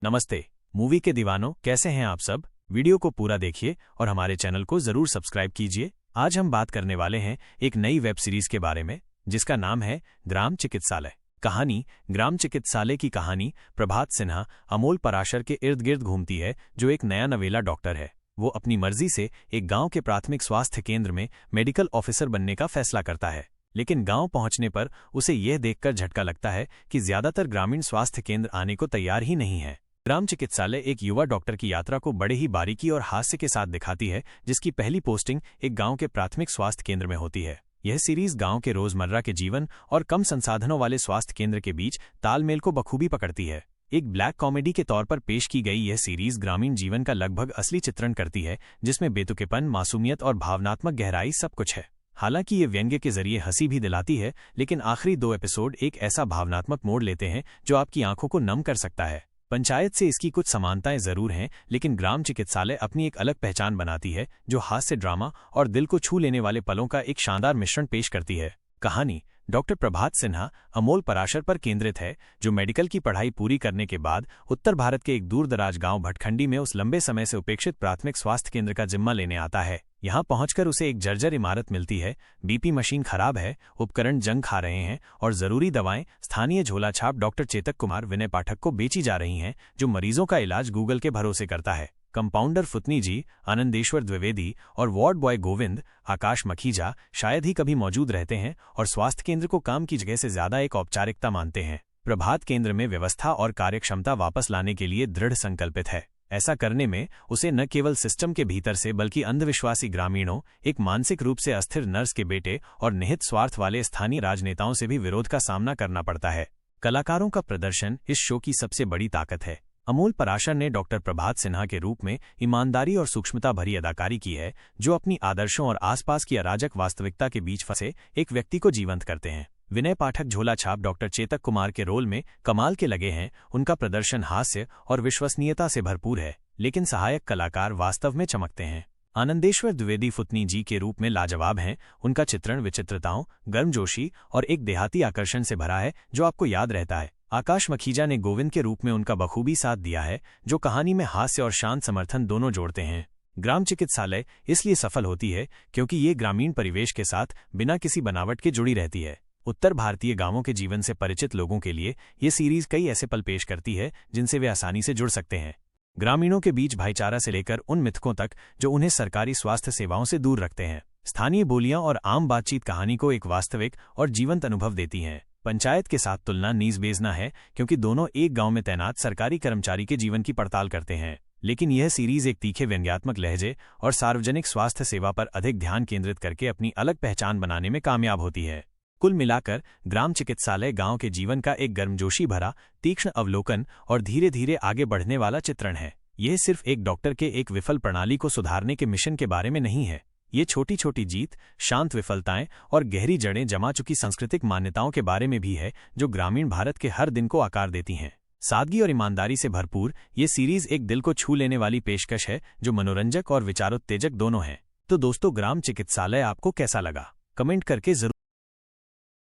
नमस्ते मूवी के दीवानों, कैसे हैं आप सब। वीडियो को पूरा देखिए और हमारे चैनल को जरूर सब्सक्राइब कीजिए। आज हम बात करने वाले हैं एक नई वेब सीरीज के बारे में जिसका नाम है ग्राम चिकित्सालय। कहानी ग्राम चिकित्सालय की कहानी प्रभात सिन्हा अमोल पराशर के इर्द गिर्द घूमती है, जो एक नया नवेला डॉक्टर है। वो अपनी मर्जी से एक गांव के प्राथमिक स्वास्थ्य केंद्र में मेडिकल ऑफिसर बनने का फैसला करता है, लेकिन गांव पहुंचने पर उसे यह देखकर झटका लगता है कि ज्यादातर ग्रामीण स्वास्थ्य केंद्र आने को तैयार ही नहीं है। ग्राम चिकित्सालय एक युवा डॉक्टर की यात्रा को बड़े ही बारीकी और हास्य के साथ दिखाती है, जिसकी पहली पोस्टिंग एक गांव के प्राथमिक स्वास्थ्य केंद्र में होती है। यह सीरीज गांव के रोजमर्रा के जीवन और कम संसाधनों वाले स्वास्थ्य केंद्र के बीच तालमेल को बखूबी पकड़ती है। एक ब्लैक कॉमेडी के तौर पर पेश की गई यह सीरीज ग्रामीण जीवन का लगभग असली चित्रण करती है, जिसमें बेतुकेपन, मासूमियत और भावनात्मक गहराई सब कुछ है। हालांकि ये व्यंग्य के जरिए हंसी भी दिलाती है, लेकिन आखिरी 2 एपिसोड एक ऐसा भावनात्मक मोड़ लेते हैं जो आपकी आंखों को नम कर सकता है। पंचायत से इसकी कुछ समानताएं जरूर हैं, लेकिन ग्राम चिकित्सालय अपनी एक अलग पहचान बनाती है, जो हास्य, ड्रामा और दिल को छू लेने वाले पलों का एक शानदार मिश्रण पेश करती है। कहानी डॉक्टर प्रभात सिन्हा अमोल पराशर पर केंद्रित है, जो मेडिकल की पढ़ाई पूरी करने के बाद उत्तर भारत के एक दूरदराज गांव भटखंडी में उस लंबे समय से उपेक्षित प्राथमिक स्वास्थ्य केंद्र का जिम्मा लेने आता है। यहां पहुंचकर उसे एक जर्जर इमारत मिलती है। बीपी मशीन खराब है, उपकरण जंग खा रहे हैं और जरूरी दवाएं स्थानीय झोलाछाप डॉक्टर चेतक कुमार विनय पाठक को बेची जा रही हैं, जो मरीजों का इलाज गूगल के भरोसे करता है। कंपाउंडर फुतनी जी, आनंदेश्वर द्विवेदी और वार्ड बॉय गोविंद आकाश मखीजा शायद ही कभी मौजूद रहते हैं और स्वास्थ्य केंद्र को काम की जगह से ज्यादा एक औपचारिकता मानते हैं। प्रभात केंद्र में व्यवस्था और कार्यक्षमता वापस लाने के लिए दृढ़ संकल्पित है। ऐसा करने में उसे न केवल सिस्टम के भीतर से बल्कि अंधविश्वासी ग्रामीणों, एक मानसिक रूप से अस्थिर नर्स के बेटे और निहित स्वार्थ वाले स्थानीय राजनेताओं से भी विरोध का सामना करना पड़ता है। कलाकारों का प्रदर्शन इस शो की सबसे बड़ी ताकत है। अमोल पराशर ने डॉक्टर प्रभात सिन्हा के रूप में ईमानदारी और सूक्ष्मता भरी अदाकारी की है, जो अपनी आदर्शों और आसपास की अराजक वास्तविकता के बीच फंसे एक व्यक्ति को जीवंत करते हैं। विनय पाठक झोलाछाप डॉक्टर चेतक कुमार के रोल में कमाल के लगे हैं। उनका प्रदर्शन हास्य और विश्वसनीयता से भरपूर है, लेकिन सहायक कलाकार वास्तव में चमकते हैं। आनंदेश्वर द्विवेदी फुतनी जी के रूप में लाजवाब हैं। उनका चित्रण विचित्रताओं, गर्मजोशी और एक देहाती आकर्षण से भरा है, जो आपको याद रहता है। आकाश मखीजा ने गोविंद के रूप में उनका बखूबी साथ दिया है, जो कहानी में हास्य और शांत समर्थन दोनों जोड़ते हैं। ग्राम चिकित्सालय इसलिए सफल होती है क्योंकि ये ग्रामीण परिवेश के साथ बिना किसी बनावट के जुड़ी रहती है। उत्तर भारतीय गांवों के जीवन से परिचित लोगों के लिए ये सीरीज कई ऐसे पल पेश करती है जिनसे वे आसानी से जुड़ सकते हैं। ग्रामीणों के बीच भाईचारा से लेकर उन मिथकों तक जो उन्हें सरकारी स्वास्थ्य सेवाओं से दूर रखते हैं। स्थानीय बोलियां और आम बातचीत कहानी को एक वास्तविक और जीवंत अनुभव देती हैं। पंचायत के साथ तुलना नीज़बेजना है, क्योंकि दोनों एक गांव में तैनात सरकारी कर्मचारी के जीवन की पड़ताल करते हैं। लेकिन यह सीरीज एक तीखे व्यंग्यात्मक लहजे और सार्वजनिक स्वास्थ्य सेवा पर अधिक ध्यान केंद्रित करके अपनी अलग पहचान बनाने में कामयाब होती है। कुल मिलाकर ग्राम चिकित्सालय गांव के जीवन का एक गर्मजोशी भरा, तीक्ष्ण अवलोकन और धीरे धीरे आगे बढ़ने वाला चित्रण है। यह सिर्फ एक डॉक्टर के एक विफल प्रणाली को सुधारने के मिशन के बारे में नहीं है। ये छोटी छोटी जीत, शांत विफलताएं और गहरी जड़ें जमा चुकी सांस्कृतिक मान्यताओं के बारे में भी है, जो ग्रामीण भारत के हर दिन को आकार देती हैं। सादगी और ईमानदारी से भरपूर ये सीरीज एक दिल को छू लेने वाली पेशकश है, जो मनोरंजक और विचारोत्तेजक दोनों है। तो दोस्तों, ग्राम चिकित्सालय आपको कैसा लगा? कमेंट करके जरूर